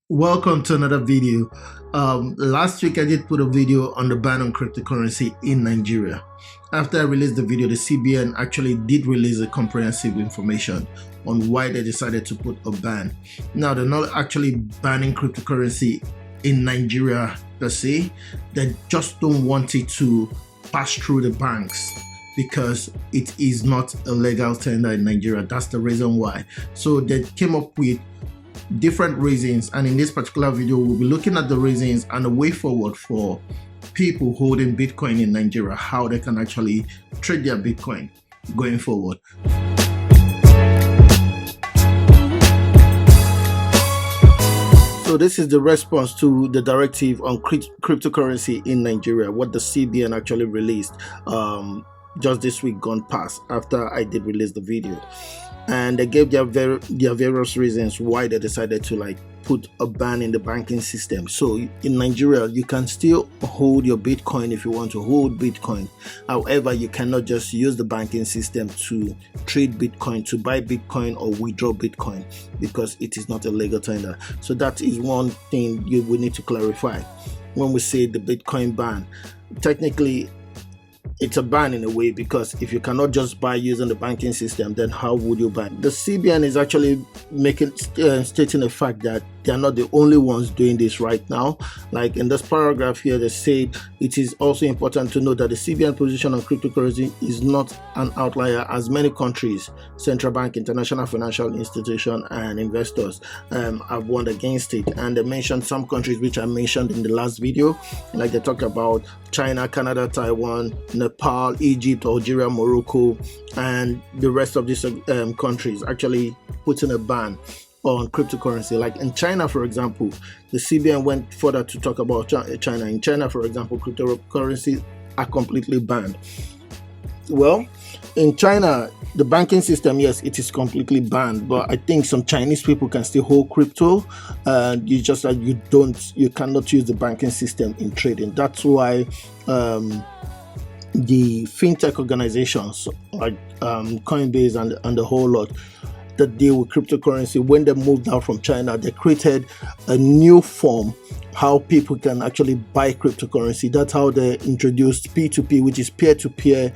Welcome to another video. Last week I did put a video on the ban on cryptocurrency in Nigeria. After I released the video, the CBN actually did release a comprehensive information on why they decided to put a ban. Now, they're not actually banning cryptocurrency in Nigeria per se. They just don't want it to pass through the banks because it is not a legal tender in Nigeria. That's the reason why. So they came up with different reasons, and in this particular video we'll be looking at the reasons and the way forward for people holding Bitcoin in Nigeria, how they can actually trade their Bitcoin going forward. So this is the response to the directive on cryptocurrency in Nigeria, what the CBN actually released just this week gone past after I did release the video. And they gave their various reasons why they decided to put a ban in the banking system. So in Nigeria, you can still hold your Bitcoin if you want to hold Bitcoin. However, you cannot just use the banking system to trade Bitcoin, to buy Bitcoin or withdraw Bitcoin, because it is not a legal tender. So that is one thing you will need to clarify when we say the Bitcoin ban. Technically, it's a ban in a way, because if you cannot just buy using the banking system, then how would you buy? The CBN is actually stating the fact that they are not the only ones doing this right now. Like in this paragraph here, they say it is also important to note that the CBN position on cryptocurrency is not an outlier, as many countries, central bank, international financial institutions, and investors have warned against it. And they mentioned some countries which I mentioned in the last video, like they talked about China, Canada, Taiwan, Nepal, Egypt, Algeria, Morocco, and the rest of these countries actually putting a ban on cryptocurrency. Like in China, for example, the CBN went further to talk about China. In China, for example, cryptocurrencies are completely banned. Well, in China, the banking system, yes, it is completely banned, but I think some Chinese people can still hold crypto. You just like you cannot use the banking system in trading. That's why the fintech organizations like Coinbase and the whole lot that deal with cryptocurrency, when they moved out from China, they created a new form how people can actually buy cryptocurrency. That's how they introduced P2P, which is peer-to-peer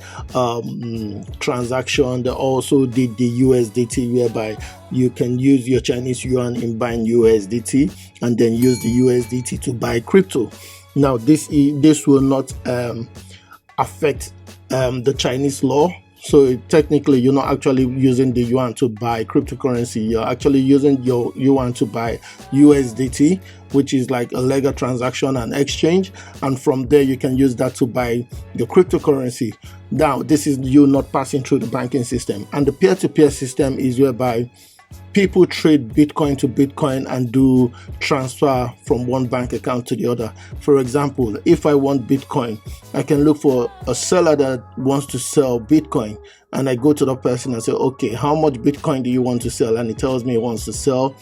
transaction. They also did the USDT, whereby you can use your Chinese yuan in buying USDT and then use the USDT to buy crypto. Now, this will not affect the Chinese law. So technically, you're not actually using the yuan to buy cryptocurrency. You're actually using your yuan to buy USDT, which is like a legal transaction and exchange. And from there, you can use that to buy your cryptocurrency. Now, this is you not passing through the banking system. And the peer-to-peer system is whereby people trade Bitcoin to Bitcoin and do transfer from one bank account to the other. For example, if I want Bitcoin, I can look for a seller that wants to sell Bitcoin, and I go to the person and say, okay, how much Bitcoin do you want to sell? And he tells me he wants to sell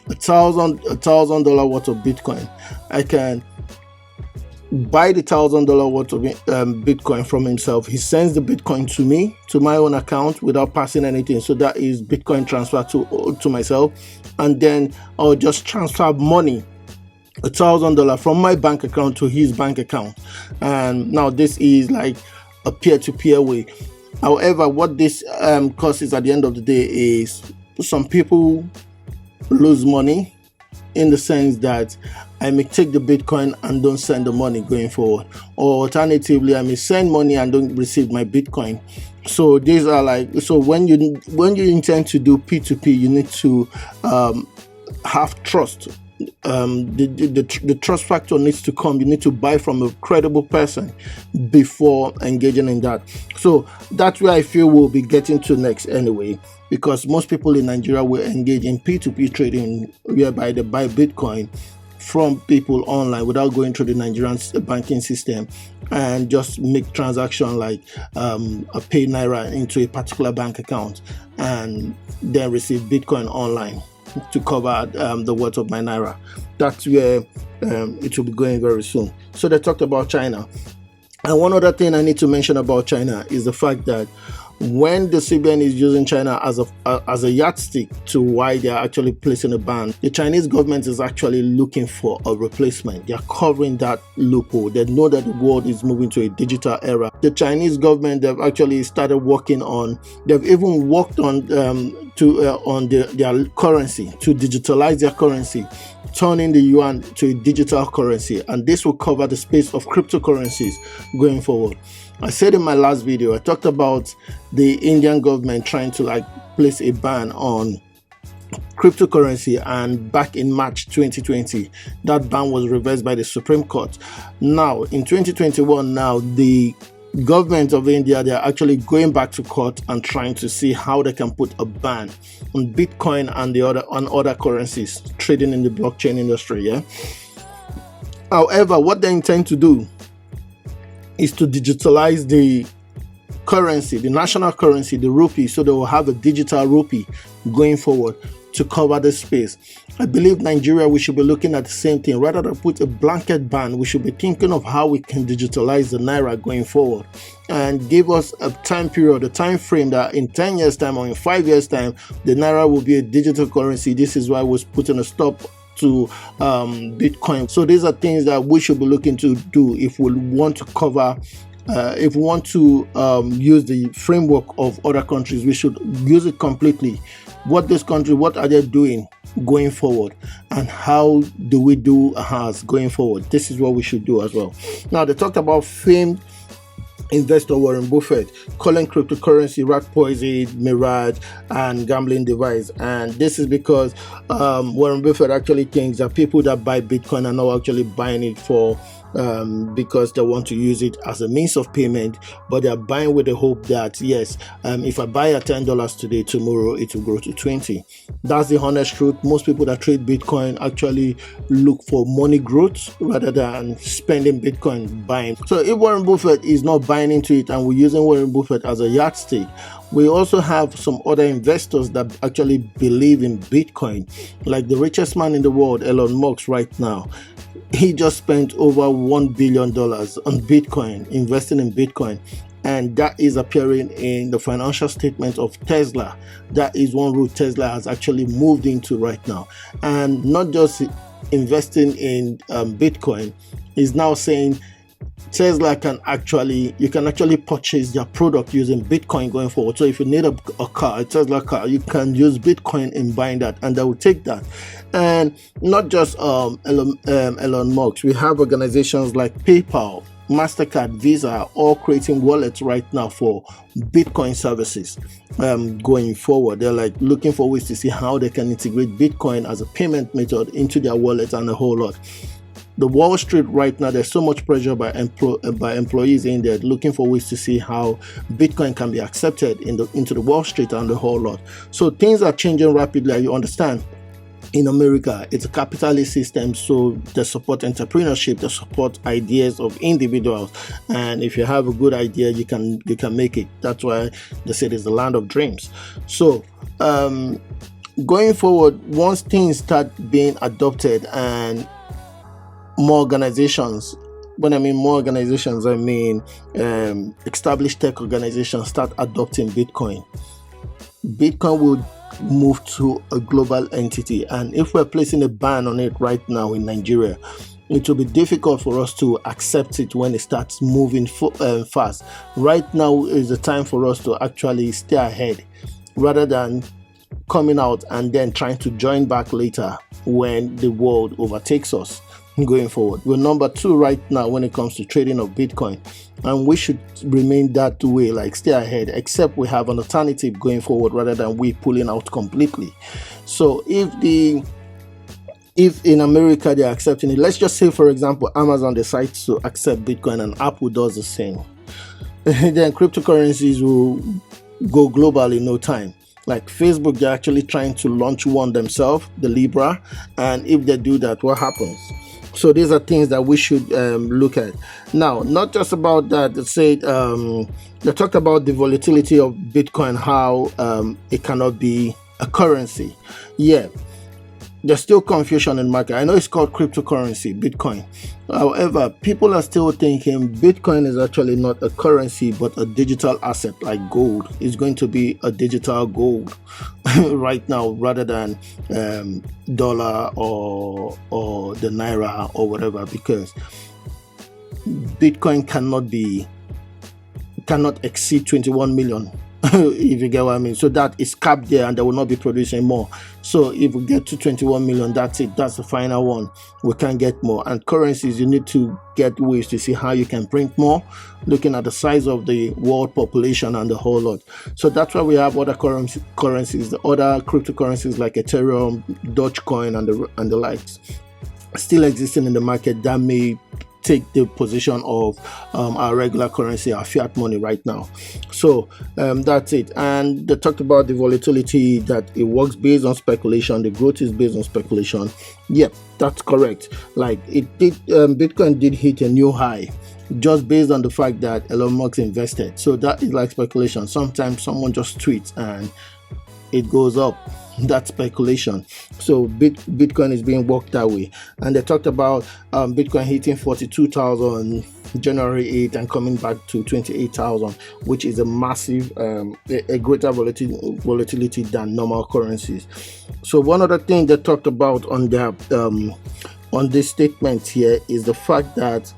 $1,000 worth of Bitcoin. I can buy the $1,000 worth of Bitcoin from himself. He sends the Bitcoin to me, to my own account, without passing anything. So that is Bitcoin transfer to myself. And then I'll just transfer money, $1,000 from my bank account to his bank account. And now this is like a peer-to-peer way. However, what this causes at the end of the day is some people lose money, in the sense that I may take the Bitcoin and don't send the money going forward, or alternatively, I may send money and don't receive my Bitcoin. So these are when you intend to do P2P, you need to have trust. The trust factor needs to come. You need to buy from a credible person before engaging in that. So that's where I feel we'll be getting to next anyway, because most people in Nigeria will engage in P2P trading, whereby they buy Bitcoin from people online without going through the Nigerian banking system, and just make transaction like a pay Naira into a particular bank account and then receive Bitcoin online to cover the worth of my Naira. That's where it will be going very soon. So they talked about China. And one other thing I need to mention about China is the fact that when the CBN is using China as a yardstick to why they are actually placing a ban, the Chinese government is actually looking for a replacement. They are covering that loophole. They know that the world is moving to a digital era. The Chinese government, they've actually started working on, they've even worked on their currency, to digitalize their currency, turning the yuan to a digital currency, and this will cover the space of cryptocurrencies going forward. I said in my last video, I talked about the Indian government trying to place a ban on cryptocurrency, and back in March 2020 that ban was reversed by the Supreme Court. Now in 2021, now the government of India, they are actually going back to court and trying to see how they can put a ban on Bitcoin and other currencies trading in the blockchain industry. Yeah. However, what they intend to do is to digitalize the currency, the national currency, the rupee, so they will have a digital rupee going forward to cover the space. I believe Nigeria, we should be looking at the same thing. Rather than put a blanket ban, we should be thinking of how we can digitalize the naira going forward, and give us a time period, a time frame that in 10 years time or in 5 years time, the naira will be a digital currency. This is why we're putting a stop to Bitcoin. So these are things that we should be looking to do if we want to cover if we want to use the framework of other countries. We should use it completely. What are they doing going forward, and how do we do ours going forward? This is what we should do as well. Now, they talked about famed investor Warren Buffett calling cryptocurrency rat poison, mirage, and gambling device. And this is because Warren Buffett actually thinks that people that buy Bitcoin are not actually buying it for because they want to use it as a means of payment, but they are buying with the hope that yes, if I buy at $10 today, tomorrow it will grow to 20. That's the honest truth. Most people that trade Bitcoin actually look for money growth rather than spending Bitcoin buying. So if Warren Buffett is not buying into it and we're using Warren Buffett as a yardstick, we also have some other investors that actually believe in Bitcoin, like the richest man in the world, Elon Musk, right now. He just spent over $1 billion on Bitcoin, investing in Bitcoin. And that is appearing in the financial statement of Tesla. That is one route Tesla has actually moved into right now. And not just investing in Bitcoin, is now saying Tesla can actually purchase their product using Bitcoin going forward. So if you need a car, a Tesla car, you can use Bitcoin in buying that, and they will take that. And not just Elon Musk. We have organizations like PayPal, MasterCard, Visa, all creating wallets right now for Bitcoin services going forward. They're like looking for ways to see how they can integrate Bitcoin as a payment method into their wallets and a whole lot. The Wall Street right now, there's so much pressure by employees in there looking for ways to see how Bitcoin can be accepted into the Wall Street and the whole lot. So things are changing rapidly. You understand, in America, it's a capitalist system, so they support entrepreneurship, they support ideas of individuals, and if you have a good idea, you can make it. That's why they say it's the land of dreams. So going forward, once things start being adopted and more organizations, when I mean more organizations, I mean established tech organizations start adopting Bitcoin will move to a global entity. And if we're placing a ban on it right now in Nigeria, it will be difficult for us to accept it when it starts moving fast. Right now is the time for us to actually stay ahead rather than coming out and then trying to join back later when the world overtakes us. Going forward, we're number 2 right now when it comes to trading of Bitcoin, and we should remain that way, like stay ahead, except we have an alternative going forward rather than we pulling out completely. So if in America they're accepting it, let's just say for example Amazon decides to accept Bitcoin and Apple does the same, then cryptocurrencies will go global in no time. Like Facebook, they're actually trying to launch one themselves, the Libra, and if they do that, what happens? So these are things that we should look at. Now, not just about that, they talked about the volatility of Bitcoin, how it cannot be a currency. Yeah, there's still confusion in the market. I know it's called cryptocurrency, Bitcoin. However, people are still thinking Bitcoin is actually not a currency, but a digital asset like gold. It's going to be a digital gold right now, rather than dollar or the naira or whatever, because Bitcoin cannot exceed 21 million. If you get what I mean. So that is capped there, and they will not be producing more. So if we get to 21 million, that's it. That's the final one. We can't get more. And currencies, you need to get ways to see how you can print more, looking at the size of the world population and the whole lot. So that's why we have other currencies, the other cryptocurrencies like Ethereum, Dogecoin, and the likes still existing in the market that may take the position of our regular currency, our fiat money right now. So that's it. And they talked about the volatility, that it works based on speculation, the growth is based on speculation. Yep, that's correct. Like it did, Bitcoin did hit a new high just based on the fact that Elon Musk invested. So that is like speculation. Sometimes someone just tweets and it goes up. That's speculation. So Bitcoin is being worked that way. And they talked about Bitcoin hitting 42,000 January 8 and coming back to 28,000, which is a massive, a greater volatility than normal currencies. So one other thing they talked about on their on this statement here is the fact that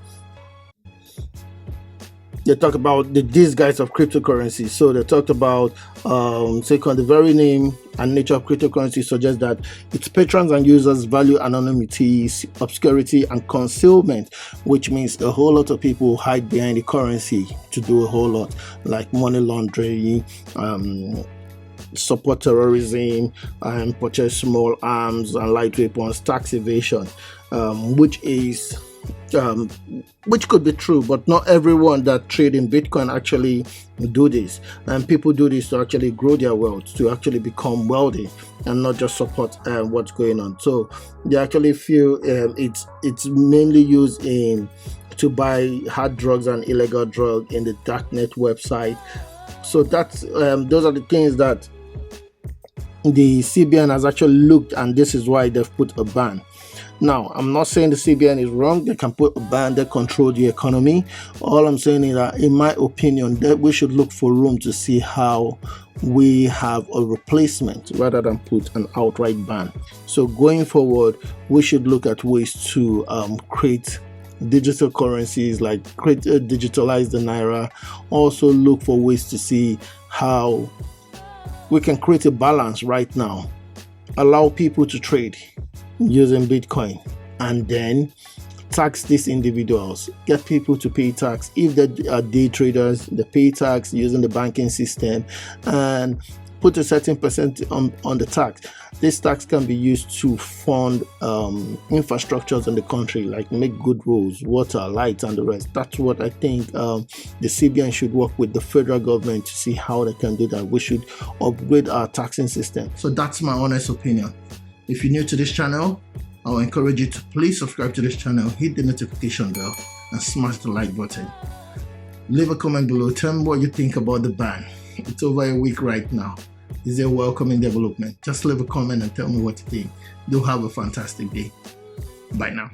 they talk about the disguise of cryptocurrency. So they talked about the very name and nature of cryptocurrency suggests that its patrons and users value anonymity, obscurity, and concealment, which means a whole lot of people hide behind the currency to do a whole lot, like money laundering, support terrorism, and purchase small arms and light weapons, tax evasion, which could be true, but not everyone that trade in Bitcoin actually do this. And people do this to actually grow their wealth, to actually become wealthy, and not just support what's going on. So they actually feel it's mainly used to buy hard drugs and illegal drugs in the darknet website. So that's those are the things that the CBN has actually looked, and this is why they've put a ban. Now, I'm not saying the CBN is wrong. They can put a ban that control the economy. All I'm saying is that, in my opinion, that we should look for room to see how we have a replacement rather than put an outright ban. So going forward, we should look at ways to create digital currencies, like digitalize the naira. Also look for ways to see how we can create a balance right now, allow people to trade using Bitcoin, and then tax these individuals, get people to pay tax. If they are day traders, they pay tax using the banking system and put a certain percent on the tax. This tax can be used to fund infrastructures in the country, like make good roads, water, light, and the rest. That's what I think the CBN should work with the federal government to see how they can do that. We should upgrade our taxing system. So that's my honest opinion. If you're new to this channel, I'll encourage you to please subscribe to this channel, hit the notification bell, and smash the like button. Leave a comment below. Tell me what you think about the ban. It's over a week right now. Is it a welcoming development? Just leave a comment and tell me what you think. Do have a fantastic day. Bye now.